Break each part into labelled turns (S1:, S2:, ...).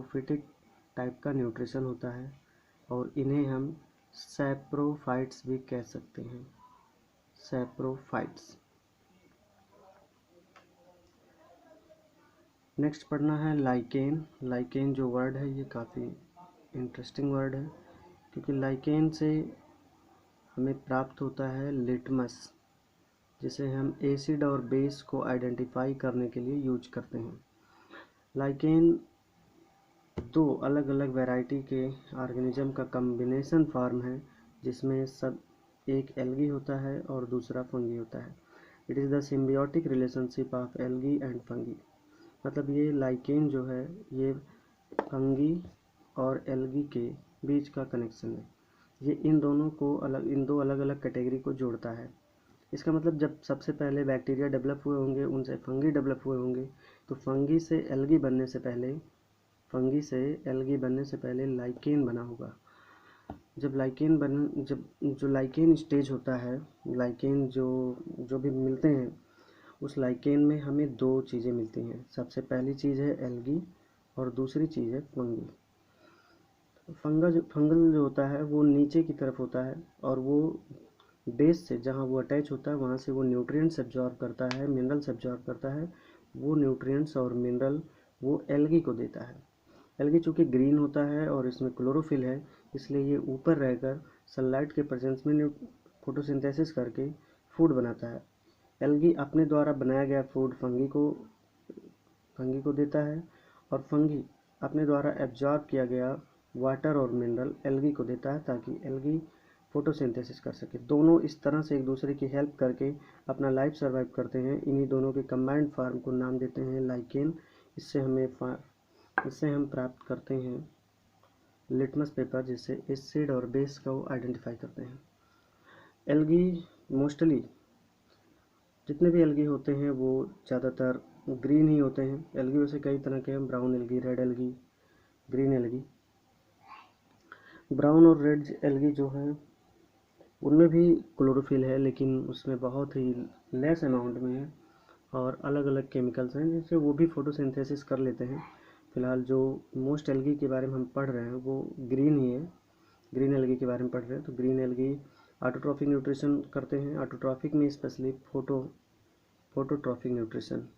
S1: Saprophytic type का nutrition होता है और इन्हें हम सैप्रोफाइट्स भी कह सकते हैं, सैप्रोफाइट्स। नेक्स्ट पढ़ना है लाइकेन। लाइकेन जो वर्ड है ये काफ़ी इंटरेस्टिंग वर्ड है, क्योंकि लाइकेन से हमें प्राप्त होता है लिटमस, जिसे हम एसिड और बेस को आइडेंटिफाई करने के लिए यूज करते हैं। लाइकेन दो अलग अलग वैरायटी के ऑर्गेनिज्म का कम्बिनेशन फॉर्म है, जिसमें सब एक एल्गी होता है और दूसरा फंगी होता है। It is the symbiotic relationship of algae and fungi. मतलब ये लाइकेन जो है ये फंगी और एल्गी के बीच का कनेक्शन है। ये इन दो अलग अलग कैटेगरी को जोड़ता है। इसका मतलब जब सबसे पहले बैक्टीरिया डेवलप हुए होंगे, उनसे फंगी डेवलप हुए होंगे, तो फंगी से एल्गी बनने से पहले लाइकेन बना होगा। जब जो लाइकेन स्टेज होता है, लाइकेन जो भी मिलते हैं, उस लाइकेन में हमें दो चीज़ें मिलती हैं। सबसे पहली चीज़ है एल्गी और दूसरी चीज़ है फंगी। फंगल जो होता है वो नीचे की तरफ होता है और वो बेस से जहाँ वो अटैच होता है वहाँ से वो न्यूट्रिएंट्स एब्जॉर्ब करता है, मिनरल्स एब्जॉर्ब करता है। वो न्यूट्रिएंट्स और मिनरल वो एल्गी को देता है। एल्गी चूँकि ग्रीन होता है और इसमें क्लोरोफिल है, इसलिए ये ऊपर रहकर सनलाइट के प्रेजेंस में फोटोसिंथेसिस करके फूड बनाता है। एल्गी अपने द्वारा बनाया गया फूड फंगी को देता है और फंगी अपने द्वारा एब्जॉर्ब किया गया वाटर और मिनरल एल्गी को देता है, ताकि एल्गी फोटोसिंथेसिस कर सके। दोनों इस तरह से एक दूसरे की हेल्प करके अपना लाइफ सर्वाइव करते हैं। इन्हीं दोनों के कंबाइंड फॉर्म को नाम देते हैं लाइकेन। इससे हम प्राप्त करते हैं लिटमस पेपर, जिससे एसिड और बेस को आइडेंटिफाई करते हैं। एल्गी मोस्टली जितने भी एल्गी होते हैं वो ज़्यादातर ग्रीन ही होते हैं। एल्गी वैसे कई तरह के हैं, brown algae, red algae, green algae. Brown और रेड एल्गी जो हैं उनमें भी क्लोरोफिल है, लेकिन उसमें बहुत ही लेस अमाउंट में है और अलग अलग केमिकल्स हैं जिससे वो भी फोटोसिंथेसिस कर लेते हैं। फिलहाल जो मोस्ट एल्गी के बारे में हम पढ़ रहे हैं वो ग्रीन ही है, ग्रीन एल्गी के बारे में पढ़ रहे हैं। तो ग्रीन एल्गी ऑटोट्रॉफिक न्यूट्रिशन करते हैं, ऑटोट्रॉफिक में स्पेशली फोटोट्रॉफिक न्यूट्रिशन,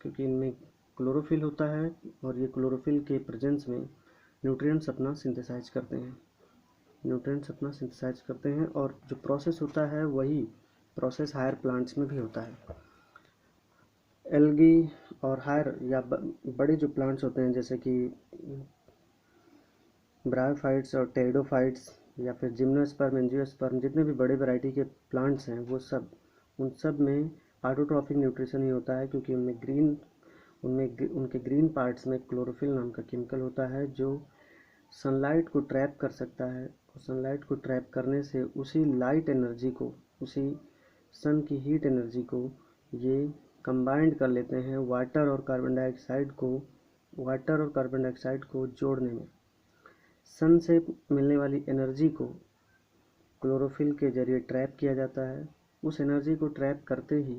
S1: क्योंकि इनमें क्लोरोफिल होता है और ये क्लोरोफिल के प्रेजेंस में न्यूट्रिएंट्स अपना सिंथेसाइज करते हैं और जो प्रोसेस होता है वही प्रोसेस हायर प्लांट्स में भी होता है। एल्गी और हायर या बड़े जो प्लांट्स होते हैं, जैसे कि ब्रायोफाइट्स और टेरिडोफाइट्स या फिर जिम्नोस्पर्म, एंजियोस्पर्म, जितने भी बड़े वैरायटी के प्लांट्स हैं उन सब में ऑटोट्रॉफिक न्यूट्रिशन ही होता है, क्योंकि उनके ग्रीन पार्ट्स में क्लोरोफिल नाम का केमिकल होता है जो सनलाइट को ट्रैप कर सकता है। और सनलाइट को ट्रैप करने से उसी सन की हीट एनर्जी को ये कंबाइंड कर लेते हैं वाटर और कार्बन डाइऑक्साइड को जोड़ने में। सन से मिलने वाली एनर्जी को क्लोरोफिल के जरिए ट्रैप किया जाता है। उस एनर्जी को ट्रैप करते ही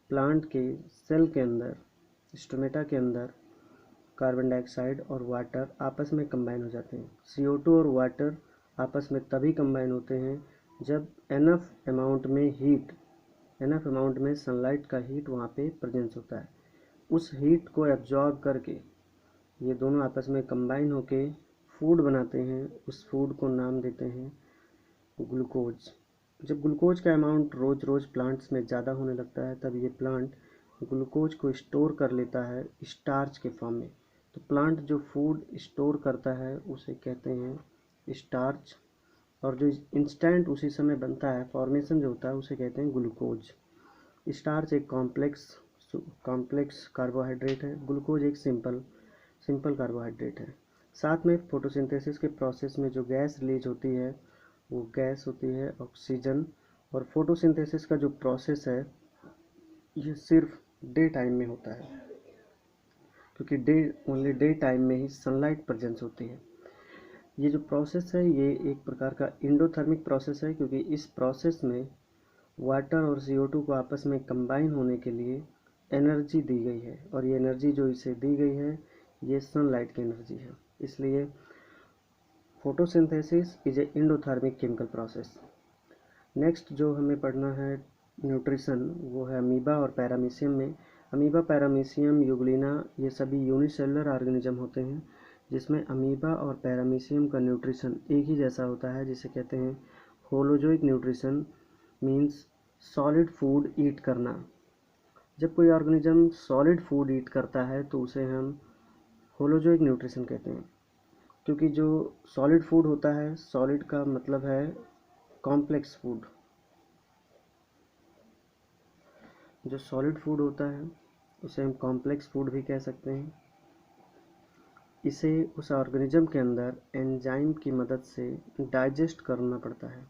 S1: प्लांट के सेल के अंदर, स्टोमेटा के अंदर, कार्बन डाइऑक्साइड और वाटर आपस में कंबाइन हो जाते हैं। CO2 और वाटर आपस में तभी कंबाइन होते हैं जब एनफ अमाउंट में सनलाइट का हीट वहाँ पे प्रेजेंस होता है। उस हीट को एब्जॉर्ब करके ये दोनों आपस में कंबाइन होके फूड बनाते हैं। उस फूड को नाम देते हैं ग्लूकोज। जब ग्लूकोज का अमाउंट रोज़ रोज़ प्लांट्स में ज़्यादा होने लगता है, तब ये प्लांट ग्लूकोज को स्टोर कर लेता है स्टार्च के फॉर्म में। तो प्लांट जो फूड स्टोर करता है उसे कहते हैं स्टार्च, और जो इंस्टेंट उसी समय बनता है, फॉर्मेशन जो होता है, उसे कहते हैं ग्लूकोज। स्टार्च एक कॉम्प्लेक्स कार्बोहाइड्रेट है, ग्लूकोज एक सिंपल कार्बोहाइड्रेट है। साथ में फोटोसिंथेसिस के प्रोसेस में जो गैस रिलीज होती है वो गैस होती है ऑक्सीजन। और फोटोसिंथेसिस का जो प्रोसेस है ये सिर्फ डे टाइम में होता है, क्योंकि ओनली डे टाइम में ही सनलाइट प्रेजेंस होती है। ये जो प्रोसेस है ये एक प्रकार का इंडोथर्मिक प्रोसेस है, क्योंकि इस प्रोसेस में वाटर और CO2 को आपस में कंबाइन होने के लिए एनर्जी दी गई है, और ये एनर्जी जो इसे दी गई है ये सनलाइट की एनर्जी है। इसलिए photosynthesis is a endothermic chemical process. Next जो हमें पढ़ना है न्यूट्रिशन, वो है अमीबा और पैरामीशियम में। अमीबा, पैरामीशियम, यूग्लिना, ये सभी यूनिसेलुलर ऑर्गेनिज्म होते हैं जिसमें अमीबा और पैरामीशियम का न्यूट्रिशन एक ही जैसा होता है, जिसे कहते हैं holozoic nutrition, means solid food eat करना। जब कोई ऑर्गेनिज्म सॉलिड फूड ईट करता है तो उसे हम होलोजोइक न्यूट्रिशन कहते हैं, क्योंकि जो सॉलिड फूड होता है, सॉलिड का मतलब है कॉम्प्लेक्स फूड। जो सॉलिड फूड होता है उसे हम कॉम्प्लेक्स फूड भी कह सकते हैं। इसे उस ऑर्गेनिज्म के अंदर एंजाइम की मदद से डाइजेस्ट करना पड़ता है।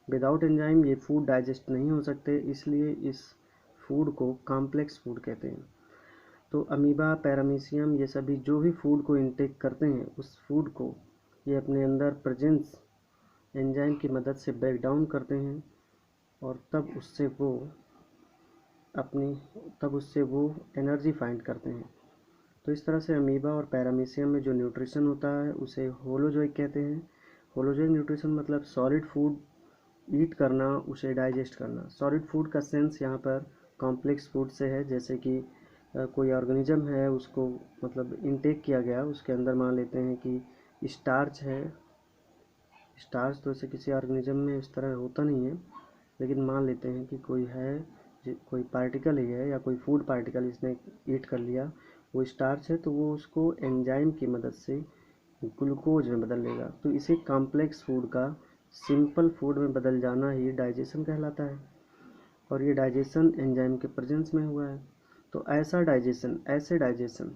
S1: विदाउट एंजाइम ये फूड डाइजेस्ट नहीं हो सकते, इसलिए इस फूड को कॉम्प्लेक्स फूड कहते हैं। तो अमीबा, पैरामीशियम, ये सभी जो भी फूड को इनटेक करते हैं, उस फूड को ये अपने अंदर प्रेजेंस एंजाइम की मदद से ब्रेक डाउन करते हैं और तब उससे वो एनर्जी फाइंड करते हैं। तो इस तरह से अमीबा और पैरामीशियम में जो न्यूट्रिशन होता है उसे होलोजोइक कहते हैं। होलोजोइक न्यूट्रिशन मतलब सॉलिड फूड ईट करना, उसे डाइजेस्ट करना। सॉलिड फूड का सेंस यहाँ पर कॉम्प्लेक्स फूड से है, जैसे कि कोई ऑर्गेनिज्म है, उसको मतलब इनटेक किया गया, उसके अंदर मान लेते हैं कि स्टार्च है। स्टार्च तो ऐसे किसी ऑर्गेनिज्म में इस तरह होता नहीं है, लेकिन मान लेते हैं कि कोई पार्टिकल ही है या कोई फूड पार्टिकल इसने ईट कर लिया, वो स्टार्च है, तो वो उसको एंजाइम की मदद से ग्लूकोज में बदल लेगा। तो इसे कॉम्प्लेक्स फूड का सिंपल फूड में बदल जाना ही डाइजेशन कहलाता है, और ये डाइजेशन एंजाइम के प्रेजेंस में हुआ है। तो ऐसे डाइजेशन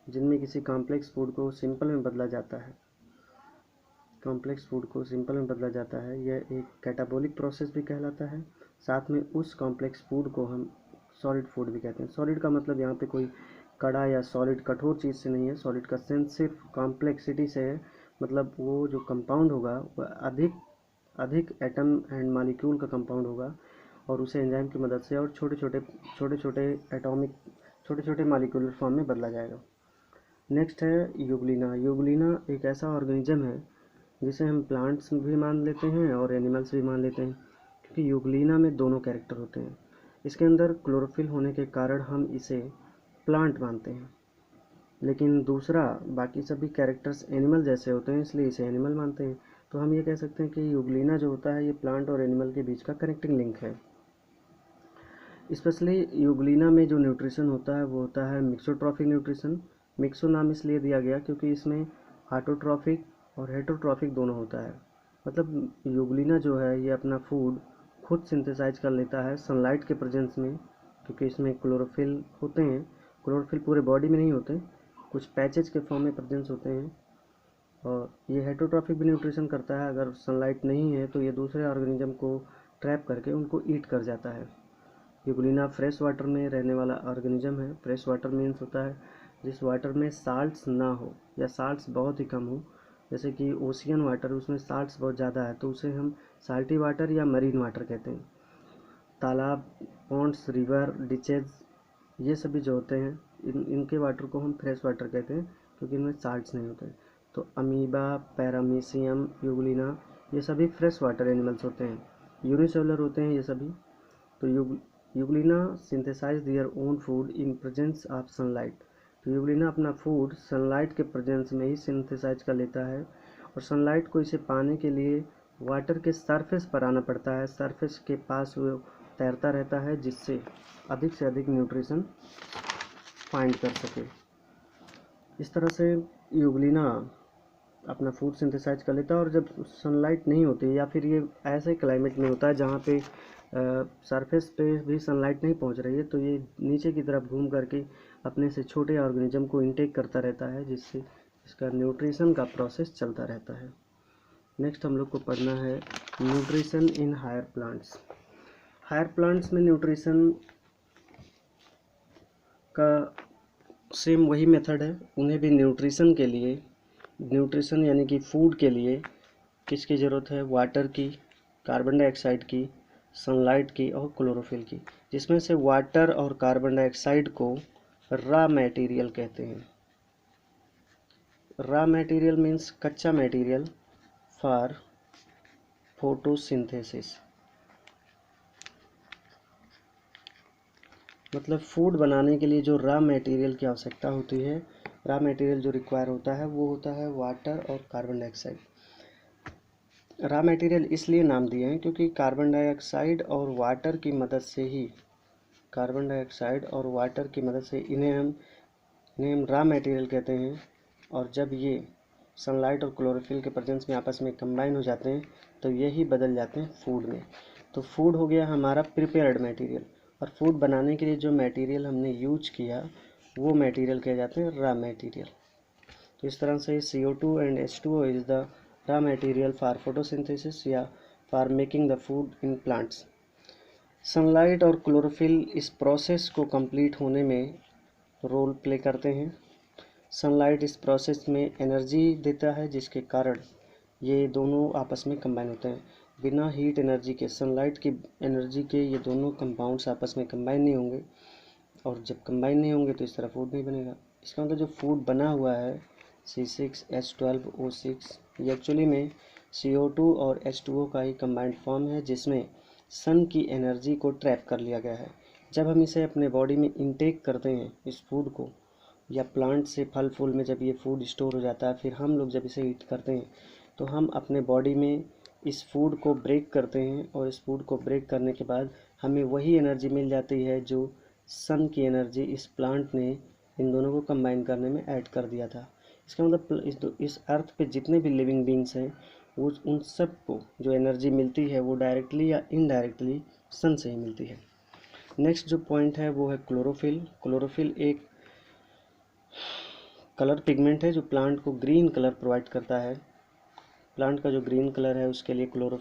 S1: जिनमें किसी कॉम्प्लेक्स फूड को सिंपल में बदला जाता है, यह एक कैटाबोलिक प्रोसेस भी कहलाता है। साथ में उस कॉम्प्लेक्स फूड को हम सॉलिड फूड भी कहते हैं। सॉलिड का मतलब यहाँ पे कोई कड़ा या सॉलिड कठोर चीज़ से नहीं है। सॉलिड का सेंस सिर्फ कॉम्प्लेक्सिटी से है, मतलब वो जो कंपाउंड होगा वह अधिक एटम एंड मॉलिक्यूल का कंपाउंड होगा और उसे एंजाइम की मदद से और छोटे छोटे मॉलिक्यूलर फॉर्म में बदला जाएगा। नेक्स्ट है यूग्लिना। यूग्लिना एक ऐसा ऑर्गेनिज्म है जिसे हम प्लांट्स भी मान लेते हैं और एनिमल्स भी मान लेते हैं, क्योंकि यूग्लिना में दोनों कैरेक्टर होते हैं। इसके अंदर क्लोरोफिल होने के कारण हम इसे प्लांट मानते हैं, लेकिन दूसरा बाकी सभी कैरेक्टर्स एनिमल जैसे होते हैं, इसलिए इसे एनिमल मानते हैं। तो हम ये कह सकते हैं कि यूग्लिना जो होता है ये प्लांट और एनिमल के बीच का कनेक्टिंग लिंक है। स्पेशली यूग्लिना में जो न्यूट्रिशन होता है वो होता है मिक्सोट्रॉफिक न्यूट्रिशन। मिक्सो नाम इसलिए दिया गया क्योंकि इसमें ऑटोट्रॉफिक और हेटरोट्रॉफिक दोनों होता है। मतलब यूग्लिना जो है ये अपना फूड खुद सिंथेसाइज कर लेता है सनलाइट के प्रेजेंस में, क्योंकि इसमें क्लोरोफिल होते हैं। क्लोरोफिल पूरे बॉडी में नहीं होते, कुछ पैचेज के फॉर्म में प्रेजेंस होते हैं। और ये हेटरोट्रॉफिक भी न्यूट्रिशन करता है। अगर सनलाइट नहीं है तो ये दूसरे ऑर्गेनिज्म को ट्रैप करके उनको ईट कर जाता है। यूग्लिना फ्रेश वाटर में रहने वाला ऑर्गेनिज्म है। फ्रेश वाटर मीन्स होता है जिस वाटर में साल्ट्स ना हो या साल्ट्स बहुत ही कम हो, जैसे कि ओशियन वाटर, उसमें साल्ट्स बहुत ज़्यादा है तो उसे हम साल्टी वाटर या मरीन वाटर कहते हैं। तालाब, पॉन्ड्स, रिवर, डिचेज, ये सभी जो होते हैं इनके वाटर को हम फ्रेश वाटर कहते हैं, क्योंकि इनमें साल्ट्स नहीं होते। तो अमीबा, पैरामीशियम, यूग्लिना, ये सभी फ्रेश वाटर एनिमल्स होते हैं, यूनिसेलुलर होते हैं ये सभी। तो Euglena synthesize their own food in presence of sunlight. तो यूग्लिना अपना फूड सनलाइट के प्रेजेंस में ही सिंथेसाइज कर लेता है, और सनलाइट को इसे पाने के लिए वाटर के सरफेस पर आना पड़ता है। सरफेस के पास वो तैरता रहता है, जिससे अधिक से अधिक न्यूट्रिशन फाइंड कर सके। इस तरह से यूग्लिना अपना फूड सिंथेसाइज कर लेता है, और जब सनलाइट नहीं होती या फिर ये ऐसे क्लाइमेट में होता है जहाँ पे सरफेस पे भी सनलाइट नहीं पहुँच रही है, तो ये नीचे की तरफ घूम करके अपने से छोटे ऑर्गेनिज्म को इनटेक करता रहता है, जिससे इसका न्यूट्रिशन का प्रोसेस चलता रहता है। नेक्स्ट हम लोग को पढ़ना है nutrition in higher plants. Higher plants में न्यूट्रिशन का सेम वही मेथड है। उन्हें भी न्यूट्रिशन यानी कि फूड के लिए किसकी ज़रूरत है? वाटर की, कार्बन डाइऑक्साइड की, सनलाइट की और क्लोरोफिल की, जिसमें से वाटर और कार्बन डाइऑक्साइड को रॉ मटेरियल कहते हैं। रॉ मटेरियल मीन्स कच्चा मटेरियल फॉर फोटोसिंथेसिस, मतलब फूड बनाने के लिए जो रॉ मटेरियल की आवश्यकता होती है, रॉ मटेरियल जो रिक्वायर होता है वो होता है वाटर और कार्बन डाइऑक्साइड। रॉ मटेरियल इसलिए नाम दिए हैं क्योंकि कार्बन डाइऑक्साइड और वाटर की मदद से ही, कार्बन डाइऑक्साइड और वाटर की मदद से इन्हें हम रॉ मटेरियल कहते हैं। और जब ये सनलाइट और क्लोरोफिल के प्रेजेंस में आपस में कंबाइन हो जाते हैं तो यही बदल जाते हैं फूड में। तो फूड हो गया हमारा प्रिपेयर्ड मटेरियल, और फूड बनाने के लिए जो मटेरियल हमने यूज किया वो मटेरियल कहे जाते हैं रॉ मटेरियल। तो इस तरह से CO2 and H2O is the raw material for photosynthesis या for making the food in plants. Sunlight और क्लोरोफिल इस प्रोसेस को कंप्लीट होने में रोल प्ले करते हैं। सनलाइट इस प्रोसेस में एनर्जी देता है जिसके कारण ये दोनों आपस में कंबाइन होते हैं। बिना हीट एनर्जी के, सनलाइट की एनर्जी के, ये दोनों कंपाउंड्स आपस में कंबाइन नहीं होंगे, और जब कंबाइन नहीं होंगे तो इस तरह फूड नहीं बनेगा। इसका मतलब जो फूड बना हुआ है C6H12O6 ये एक्चुअली में CO2 और H2O का ही कंबाइंड फॉर्म है जिसमें सन की एनर्जी को ट्रैप कर लिया गया है। जब हम इसे अपने बॉडी में इंटेक करते हैं इस फूड को, या प्लांट से फल फूल में जब ये फूड स्टोर हो जाता है, फिर हम लोग जब इसे ईट करते हैं तो हम अपने बॉडी में इस फूड को ब्रेक करते हैं, और इस फूड को ब्रेक करने के बाद हमें वही एनर्जी मिल जाती है जो सन की एनर्जी इस प्लांट ने इन दोनों को कंबाइन करने में ऐड कर दिया था। इसका मतलब इस अर्थ पे जितने भी लिविंग बींग्स हैं वो उन सब को जो एनर्जी मिलती है वो डायरेक्टली या इनडायरेक्टली सन से ही मिलती है। नेक्स्ट जो पॉइंट है वो है क्लोरोफिल। क्लोरोफिल एक कलर पिगमेंट है जो प्लांट को ग्रीन कलर प्रोवाइड करता है। प्लांट का जो ग्रीन कलर है उसके लिए क्लोरोफिल